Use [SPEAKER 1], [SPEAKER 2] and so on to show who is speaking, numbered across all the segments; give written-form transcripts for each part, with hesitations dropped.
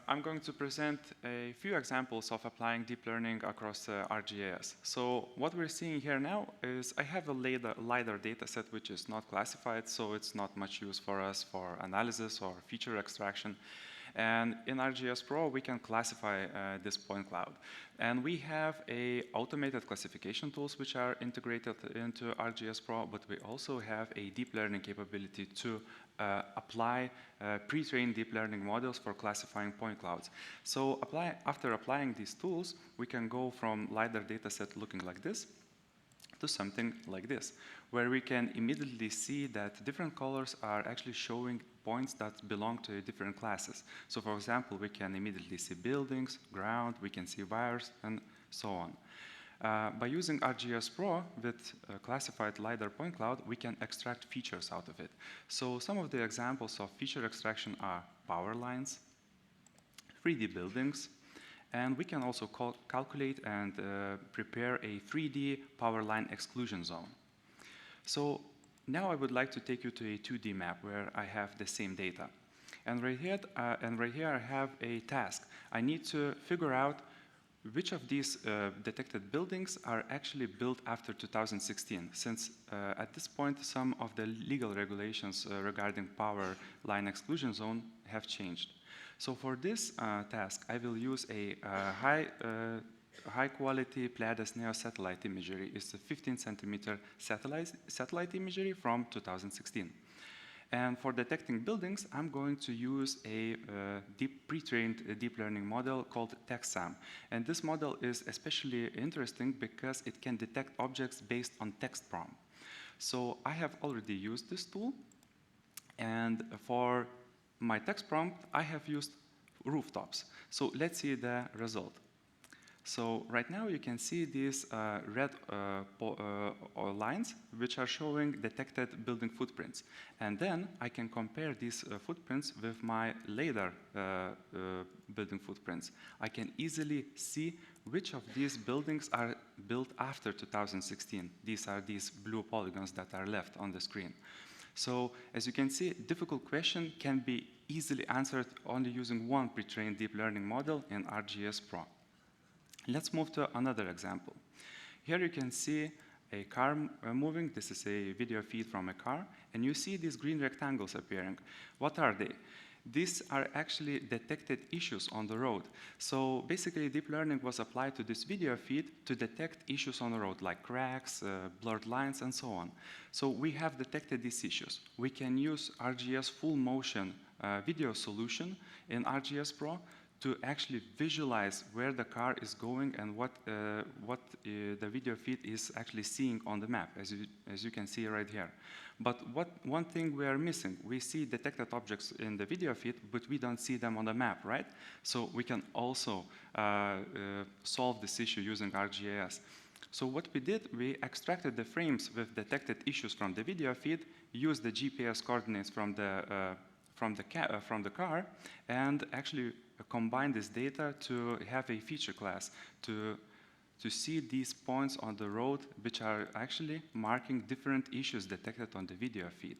[SPEAKER 1] I'm going to present a few examples of applying deep learning across ArcGIS. So what we're seeing here now is I have a LiDAR data set which is not classified, so it's not much use for us for analysis or feature extraction. And in ArcGIS Pro, we can classify this point cloud. And we have automated classification tools which are integrated into ArcGIS Pro, but we also have a deep learning capability to apply pre-trained deep learning models for classifying point clouds. So after applying these tools, we can go from LiDAR dataset looking like this to something like this, where we can immediately see that different colors are actually showing points that belong to different classes. So for example, we can immediately see buildings, ground, we can see wires, and so on. By using ArcGIS Pro with classified LiDAR point cloud, we can extract features out of it. So some of the examples of feature extraction are power lines, 3D buildings, and we can also calculate and prepare a 3D power line exclusion zone. So now I would like to take you to a 2D map where I have the same data. And right here I have a task. I need to figure out which of these detected buildings are actually built after 2016, since at this point some of the legal regulations regarding power line exclusion zone have changed. So for this task, I will use a high quality Pleiades Neo satellite imagery. It's a 15 centimeter satellite imagery from 2016. And for detecting buildings, I'm going to use a pre-trained deep learning model called TextSAM. And this model is especially interesting because it can detect objects based on text prompt. So I have already used this tool. And for my text prompt, I have used rooftops. So let's see the result. So right now you can see these red lines which are showing detected building footprints. And then I can compare these footprints with my LiDAR building footprints. I can easily see which of these buildings are built after 2016. These are these blue polygons that are left on the screen. So as you can see, difficult question can be easily answered only using one pre-trained deep learning model in ArcGIS Pro. Let's move to another example. Here you can see a car moving. This is a video feed from a car, and you see these green rectangles appearing. What are they? These are actually detected issues on the road. So basically, deep learning was applied to this video feed to detect issues on the road, like cracks, blurred lines, and so on. So we have detected these issues. We can use ArcGIS full motion video solution in ArcGIS Pro to actually visualize where the car is going and what the video feed is actually seeing on the map, as you can see right here. But one thing we are missing, we see detected objects in the video feed, but we don't see them on the map, right? So we can also solve this issue using ArcGIS. So what we did, we extracted the frames with detected issues from the video feed, used the GPS coordinates from the car, and actually combine this data to have a feature class to see these points on the road which are actually marking different issues detected on the video feed.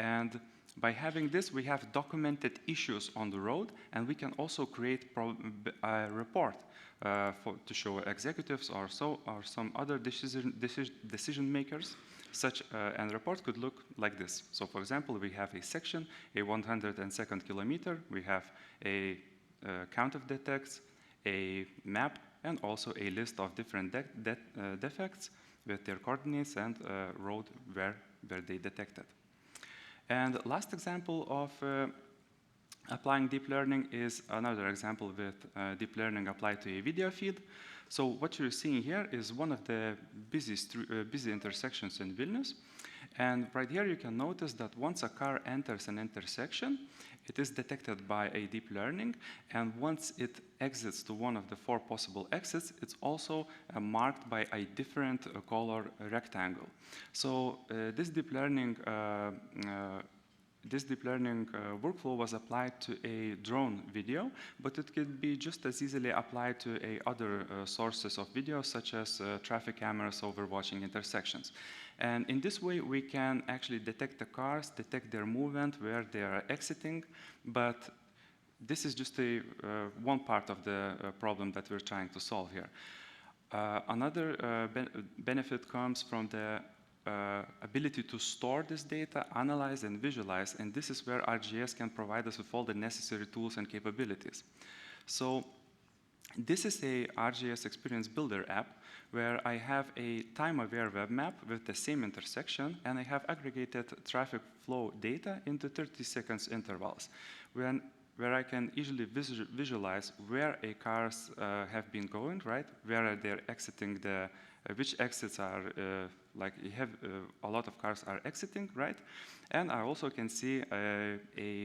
[SPEAKER 1] And by having this, we have documented issues on the road, and we can also create a report to show executives or some other decision makers. Such an report could look like this. So for example, we have a section, a 102nd kilometer, we have a count of defects, a map, and also a list of different defects with their coordinates and road where they detected. And last example of applying deep learning is another example with deep learning applied to a video feed. So what you're seeing here is one of the busy intersections in Vilnius. And right here you can notice that once a car enters an intersection, it is detected by a deep learning, and once it exits to one of the 4 possible exits, it's also marked by a different color rectangle. So this deep learning workflow was applied to a drone video, but it could be just as easily applied to other sources of video, such as traffic cameras overwatching intersections. And in this way, we can actually detect the cars, detect their movement, where they are exiting, but this is just one part of the problem that we're trying to solve here. Another benefit comes from the ability to store this data, analyze and visualize, and this is where ArcGIS can provide us with all the necessary tools and capabilities. So this is a ArcGIS Experience Builder app where I have a time-aware web map with the same intersection, and I have aggregated traffic flow data into 30 seconds intervals, where I can easily visualize where a cars have been going, right? Where are they exiting the, which exits are, like you have a lot of cars are exiting, right? And I also can see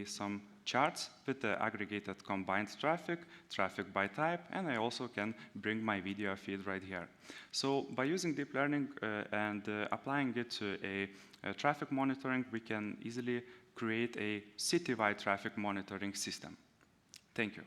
[SPEAKER 1] some charts with the aggregated combined traffic by type, and I also can bring my video feed right here. So by using deep learning and applying it to a traffic monitoring, we can easily create a citywide traffic monitoring system. Thank you.